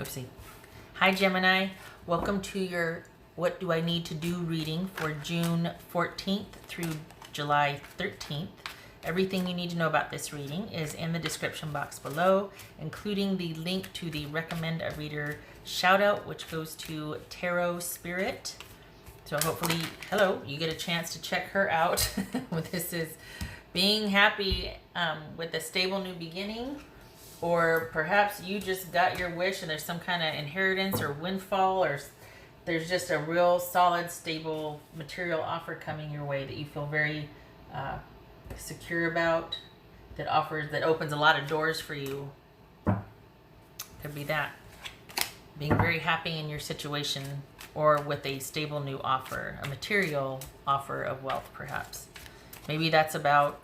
Oopsie. Hi Gemini, welcome to your What Do I Need to Do reading for June 14th through July 13th. Everything you need to know about this reading is in the description box below, including the link to the Recommend a Reader shout out, which goes to Tarot Spirit. So hopefully, hello, you get a chance to check her out. This is being happy with a stable new beginning. Or perhaps you just got your wish and there's some kind of inheritance or windfall, or there's just a real solid, stable material offer coming your way that you feel very secure about, that opens a lot of doors for you. Could be that. Being very happy in your situation, or with a stable new offer, a material offer of wealth perhaps. Maybe that's about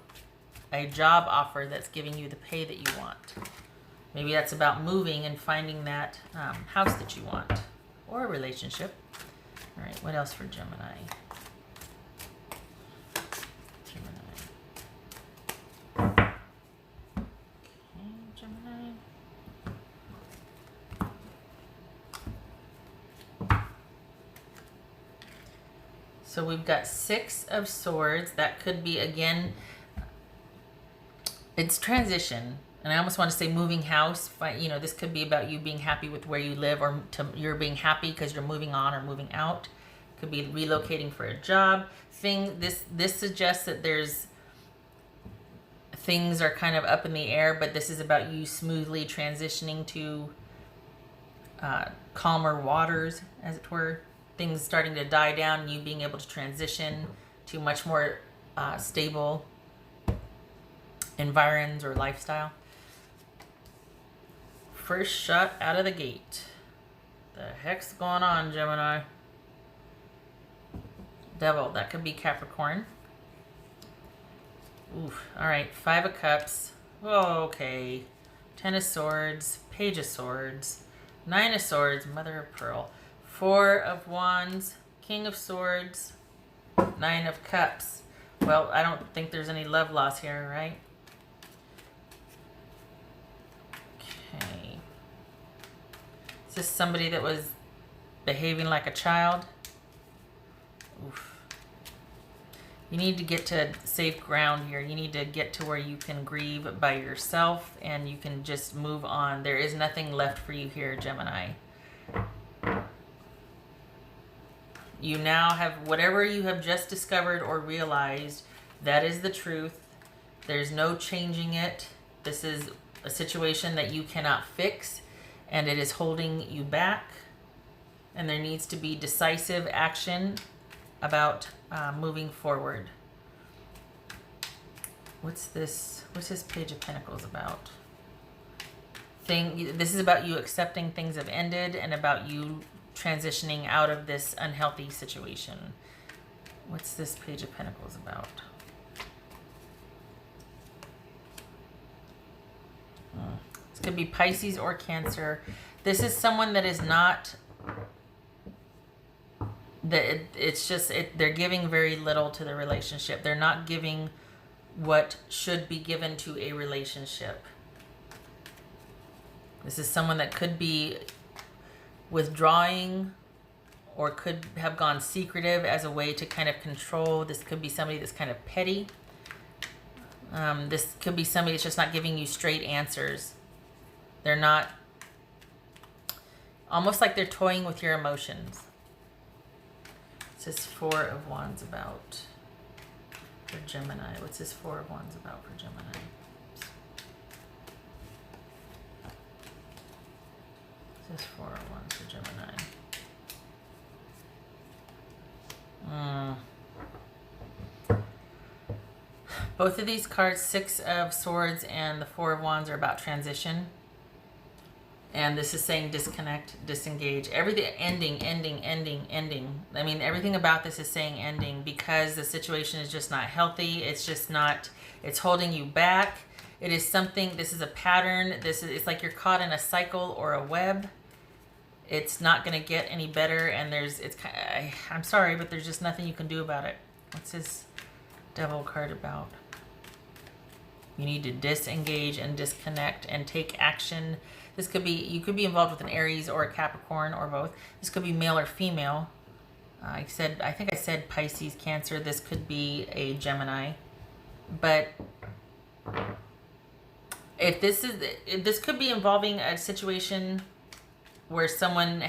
a job offer that's giving you the pay that you want. Maybe that's about moving and finding that house that you want, or a relationship. All right, what else for Gemini? Okay, Gemini. So we've got 6 of Swords. That could be, again, it's transition. And I almost want to say moving house, but you know, this could be about you being happy with where you live, or you're being happy because you're moving on or moving out. Could be relocating for a job. This suggests that things are kind of up in the air, but this is about you smoothly transitioning to calmer waters, as it were. Things starting to die down, and you being able to transition to much more stable environs or lifestyle. First shot out of the gate. The heck's going on, Gemini? Devil, that could be Capricorn. Oof. All right, 5 of Cups. Oh, okay. 10 of Swords, Page of Swords, 9 of Swords, Mother of Pearl, 4 of Wands, King of Swords, 9 of Cups. Well, I don't think there's any love loss here, right? Okay. Is this somebody that was behaving like a child? Oof. You need to get to safe ground here. You need to get to where you can grieve by yourself and you can just move on. There is nothing left for you here, Gemini. You now have whatever you have just discovered or realized. That is the truth. There's no changing it. This is a situation that you cannot fix, and it is holding you back. And there needs to be decisive action about moving forward. What's this? What's this Page of Pentacles about? This is about you accepting things have ended and about you transitioning out of this unhealthy situation. What's this Page of Pentacles about? This could be Pisces or Cancer. This is someone that is not, they're giving very little to the relationship. They're not giving what should be given to a relationship. This is someone that could be withdrawing or could have gone secretive as a way to kind of control. This could be somebody that's kind of petty. This could be somebody that's just not giving you straight answers. They're not, almost like they're toying with your emotions. What's this 4 of Wands about for Gemini? What's this 4 of Wands about for Gemini? What's this 4 of Wands for Gemini? Both of these cards, 6 of Swords and the 4 of Wands, are about transition. And this is saying disconnect, disengage. Everything, ending. I mean, everything about this is saying ending because the situation is just not healthy. It's just not, it's holding you back. It is something, this is a pattern. It's like you're caught in a cycle or a web. It's not going to get any better. And I'm sorry, but there's just nothing you can do about it. What's this Devil card about? You need to disengage and disconnect and take action. This could be, you could be involved with an Aries or a Capricorn or both. This could be male or female. I think I said Pisces, Cancer. This could be a Gemini. But if this could be involving a situation where someone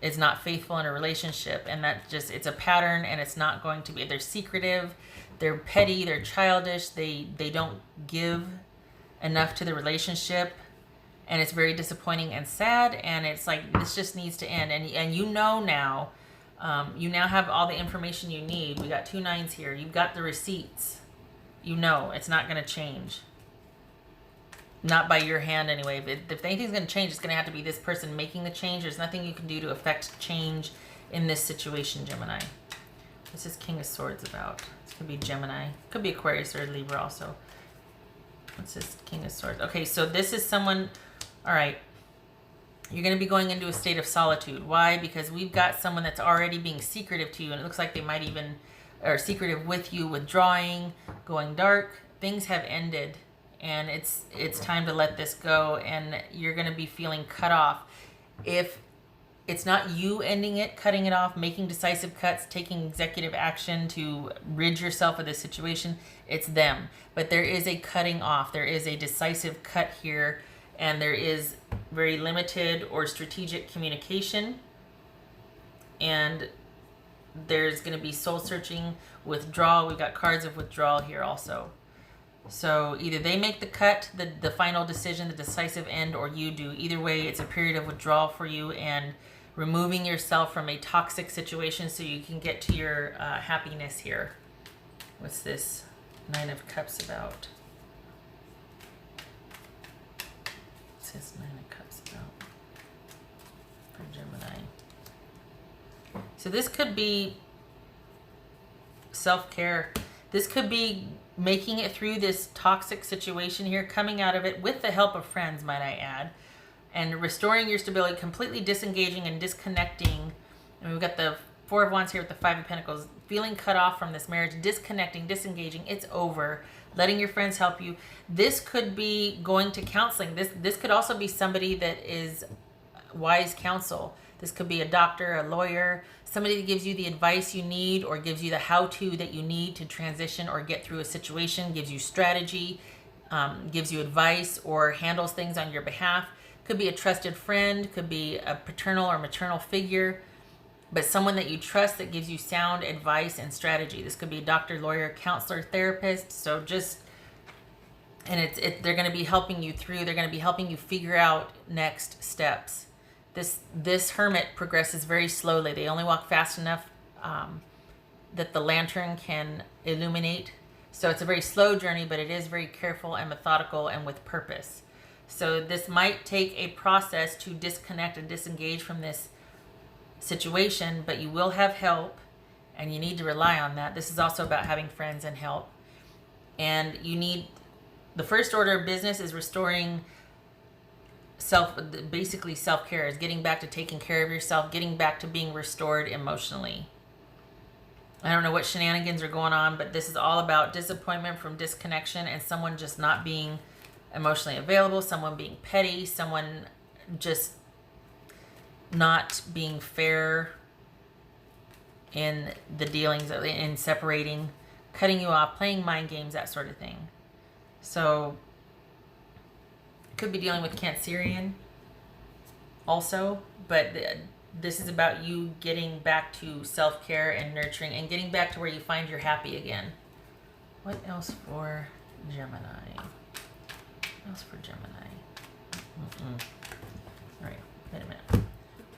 is not faithful in a relationship, and that just, it's a pattern, and it's not going to be, they're secretive, they're petty, they're childish, they don't give enough to the relationship, and it's very disappointing and sad, and it's like, this just needs to end. And you know now, you now have all the information you need. We got 2 9s here. You've got the receipts. You know it's not going to change. Not by your hand anyway. But if anything's going to change, it's going to have to be this person making the change. There's nothing you can do to affect change in this situation, Gemini. What's this King of Swords about? This could be Gemini. Could be Aquarius or Libra also. What's this King of Swords? Okay, so this is someone... All right. You're going to be going into a state of solitude. Why? Because we've got someone that's already being secretive to you, and it looks like they might even... Or secretive with you, withdrawing, going dark. Things have ended. And it's time to let this go, and you're going to be feeling cut off. If it's not you ending it, cutting it off, making decisive cuts, taking executive action to rid yourself of this situation, it's them. But there is a cutting off. There is a decisive cut here, and there is very limited or strategic communication. And there's going to be soul-searching, withdrawal. We've got cards of withdrawal here also. So either they make the cut, the final decision, the decisive end, or you do. Either way, it's a period of withdrawal for you and removing yourself from a toxic situation so you can get to your happiness here. What's this 9 of Cups about? What's this 9 of Cups about for Gemini? So this could be self-care. This could be making it through this toxic situation here, coming out of it with the help of friends, might I add, and restoring your stability, completely disengaging and disconnecting. And we've got the 4 of Wands here with the 5 of Pentacles, feeling cut off from this marriage, disconnecting, disengaging. It's over. Letting your friends help you. This could be going to counseling. This could also be somebody that is wise counsel. This could be a doctor, a lawyer, somebody that gives you the advice you need or gives you the how-to that you need to transition or get through a situation, gives you strategy, gives you advice, or handles things on your behalf. Could be a trusted friend, could be a paternal or maternal figure, but someone that you trust that gives you sound advice and strategy. This could be a doctor, lawyer, counselor, therapist. So just, and they're going to be helping you through, they're going to be helping you figure out next steps. This hermit progresses very slowly. They only walk fast enough that the lantern can illuminate. So it's a very slow journey, but it is very careful and methodical and with purpose. So this might take a process to disconnect and disengage from this situation, but you will have help, and you need to rely on that. This is also about having friends and help. And you need, the first order of business is restoring basically self-care, is getting back to taking care of yourself, getting back to being restored emotionally. I don't know what shenanigans are going on, but this is all about disappointment from disconnection and someone just not being emotionally available, someone being petty, someone just not being fair in the dealings, in separating, cutting you off, playing mind games, that sort of thing. So could be dealing with Cancerian also, but this is about you getting back to self-care and nurturing and getting back to where you find you're happy again. What else for Gemini? What else for Gemini? All right, wait a minute.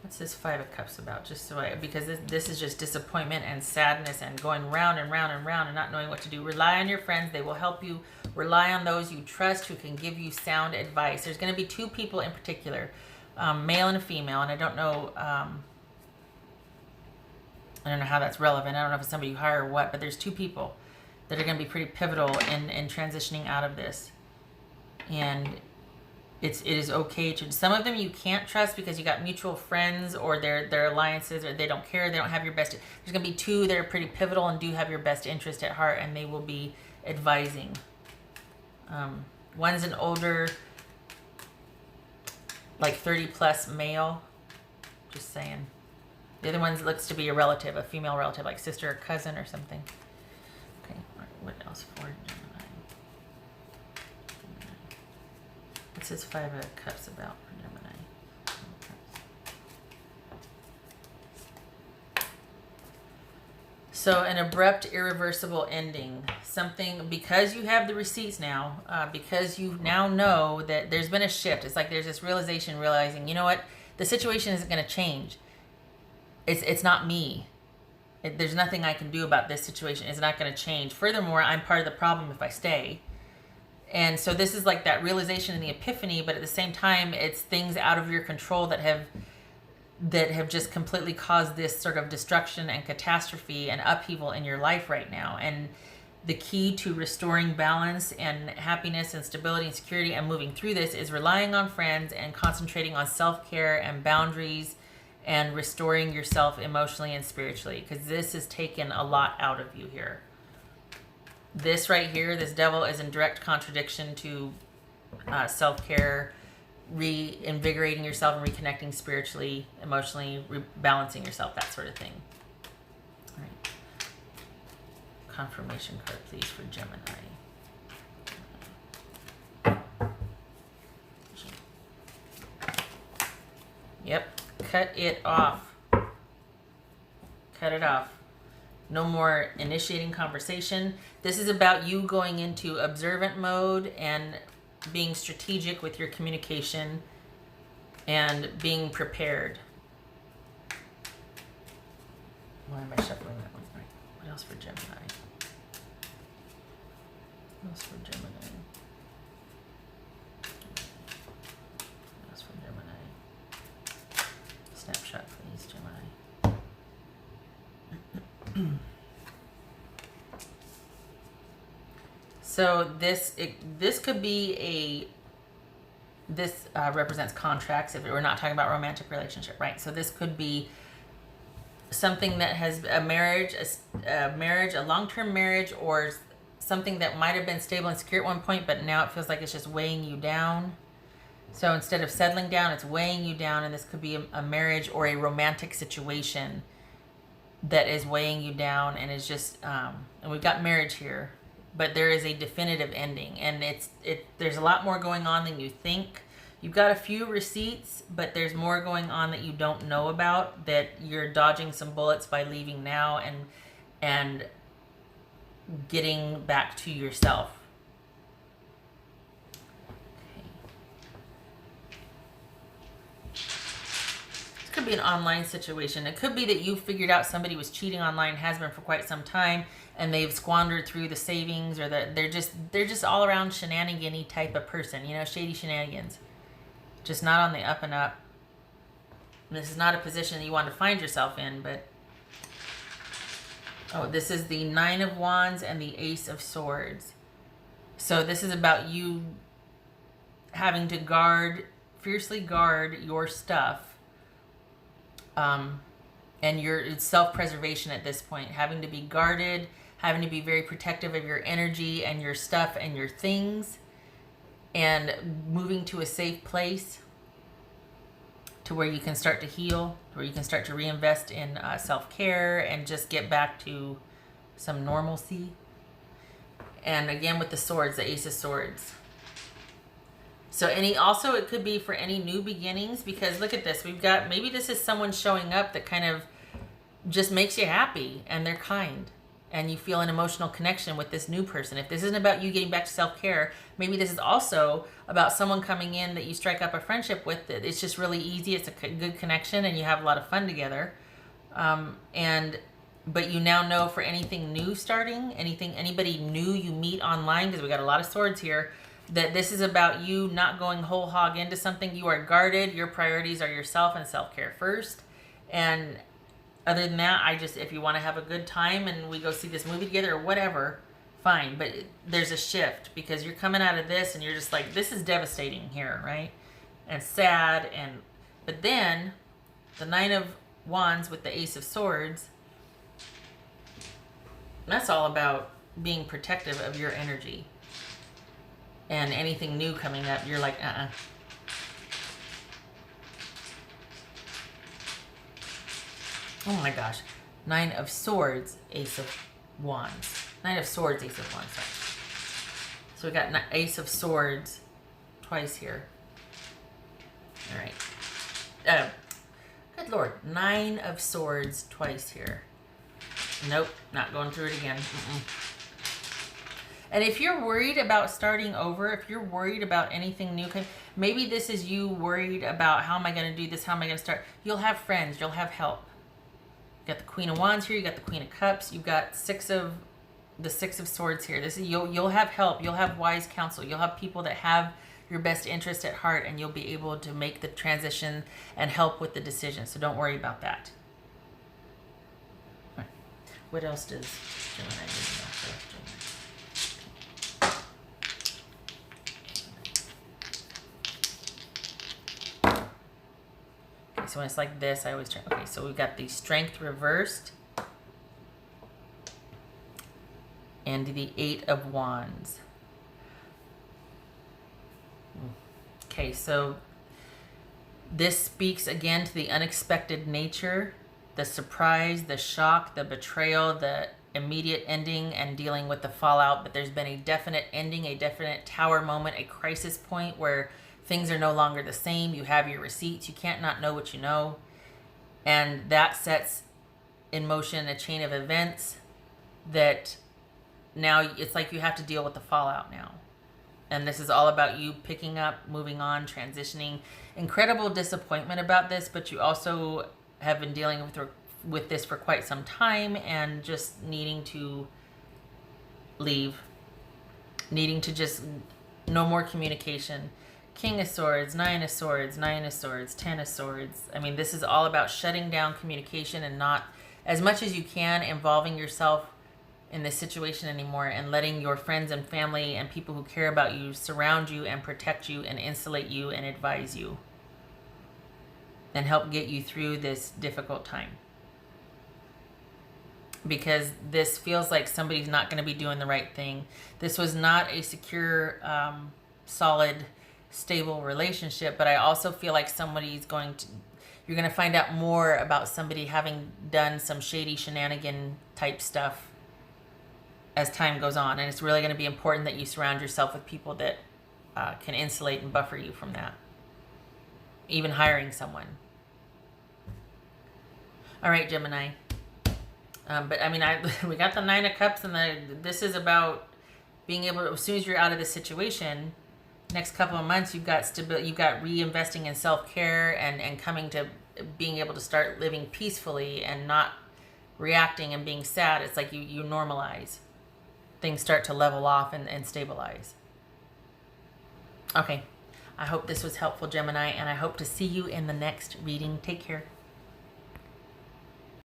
What's this 5 of Cups about? Just so because this is just disappointment and sadness and going round and round and round and not knowing what to do. Rely on your friends. They will help you. Rely on those you trust who can give you sound advice. There's going to be 2 people in particular, male and a female, and I don't know how that's relevant. I don't know if it's somebody you hire or what, but there's 2 people that are going to be pretty pivotal in transitioning out of this. And it is okay to, some of them you can't trust because you got mutual friends or their alliances, or they don't care, they don't have your best. There's going to be 2 that are pretty pivotal and do have your best interest at heart, and they will be advising. One's an older, like 30 plus male. Just saying. The other one looks to be a relative, a female relative, like sister or cousin or something. Okay, all right, what else for Gemini? What's this Five of Cups about for Gemini? So an abrupt, irreversible ending. Something, because you have the receipts now, because you now know that there's been a shift. It's like there's this realization, realizing, you know what? The situation isn't going to change. It's not me. There's nothing I can do about this situation. It's not going to change. Furthermore, I'm part of the problem if I stay. And so this is like that realization and the epiphany, but at the same time, it's things out of your control that have just completely caused this sort of destruction and catastrophe and upheaval in your life right now. And the key to restoring balance and happiness and stability and security and moving through this is relying on friends and concentrating on self-care and boundaries and restoring yourself emotionally and spiritually, because this has taken a lot out of you here. This right here, this devil, is in direct contradiction to self-care, reinvigorating yourself and reconnecting spiritually, emotionally, rebalancing yourself, that sort of thing. All right. Confirmation card, please, for Gemini. Yep. Cut it off. Cut it off. No more initiating conversation. This is about you going into observant mode and being strategic with your communication and being prepared. Why am I shuffling that one? Right. What else for Gemini? What else for Gemini? What else for Gemini? Snapshot, please, Gemini. So this could be this represents contracts if we're not talking about romantic relationship, right? So this could be something that has a marriage, a long-term marriage, or something that might have been stable and secure at one point, but now it feels like it's just weighing you down. So instead of settling down, it's weighing you down, and this could be a marriage or a romantic situation that is weighing you down, and is just and we've got marriage here, but there is a definitive ending, and there's a lot more going on than you think. You've got a few receipts, but there's more going on that you don't know about, that you're dodging some bullets by leaving now and getting back to yourself. Could be an online situation. It could be that you figured out somebody was cheating online, has been for quite some time, and they've squandered through the savings, or they're just all around shenanigan-y type of person, you know, shady shenanigans. Just not on the up and up. This is not a position that you want to find yourself in, but this is the Nine of Wands and the Ace of Swords. So this is about you having to fiercely guard your stuff. And your self-preservation at this point, having to be guarded, having to be very protective of your energy and your stuff and your things, and moving to a safe place to where you can start to heal, where you can start to reinvest in self-care and just get back to some normalcy. And again, with the swords, the Ace of Swords. So it could be for any new beginnings, because look at this. We've got, maybe this is someone showing up that kind of just makes you happy, and they're kind, and you feel an emotional connection with this new person. If this isn't about you getting back to self-care, maybe this is also about someone coming in that you strike up a friendship with. That it's just really easy. It's a good connection, and you have a lot of fun together. But you now know for anything new starting, anybody new you meet online, because we got a lot of swords here, that this is about you not going whole hog into something. You are guarded. Your priorities are yourself and self-care first. And other than that, if you want to have a good time and we go see this movie together or whatever, fine. But there's a shift, because you're coming out of this and you're just like, this is devastating here, right? And sad. But then the Nine of Wands with the Ace of Swords, that's all about being protective of your energy. And anything new coming up, you're like, Oh my gosh. 9 of Swords, Ace of Wands. 9 of Swords, Ace of Wands. Sorry. So we got Ace of Swords twice here. All right. Good Lord. 9 of Swords twice here. Nope. Not going through it again. And if you're worried about starting over, if you're worried about anything new, maybe this is you worried about how am I going to do this? How am I going to start? You'll have friends. You'll have help. You got the Queen of Wands here. You got the Queen of Cups. You've got the 6 of Swords here. This is you'll have help. You'll have wise counsel. You'll have people that have your best interest at heart, and you'll be able to make the transition and help with the decision. So don't worry about that. All right. What else does Gemini need to know? So when it's like this, I always try. Okay, so we've got the Strength reversed and the 8 of Wands. Okay, so this speaks again to the unexpected nature, the surprise, the shock, the betrayal, the immediate ending, and dealing with the fallout. But there's been a definite ending, a definite tower moment, a crisis point where things are no longer the same. You have your receipts. You can't not know what you know. And that sets in motion a chain of events that now it's like you have to deal with the fallout now. And this is all about you picking up, moving on, transitioning. Incredible disappointment about this, but you also have been dealing with this for quite some time and just needing to leave. Needing to just, no more communication. King of Swords, 9 of Swords, 9 of Swords, 10 of Swords. I mean, this is all about shutting down communication and not, as much as you can, involving yourself in this situation anymore and letting your friends and family and people who care about you surround you and protect you and insulate you and advise you and help get you through this difficult time. Because this feels like somebody's not going to be doing the right thing. This was not a secure, solid, stable relationship, but I also feel like you're going to find out more about somebody having done some shady shenanigan type stuff as time goes on. And it's really going to be important that you surround yourself with people that can insulate and buffer you from that. Even hiring someone. All right, Gemini. But I mean, we got the 9 of Cups, and this is about being able to, as soon as you're out of this situation, next couple of months, you've got stability, you've got reinvesting in self-care and coming to being able to start living peacefully and not reacting and being sad. It's like you normalize. Things start to level off and stabilize. Okay. I hope this was helpful, Gemini, and I hope to see you in the next reading. Take care.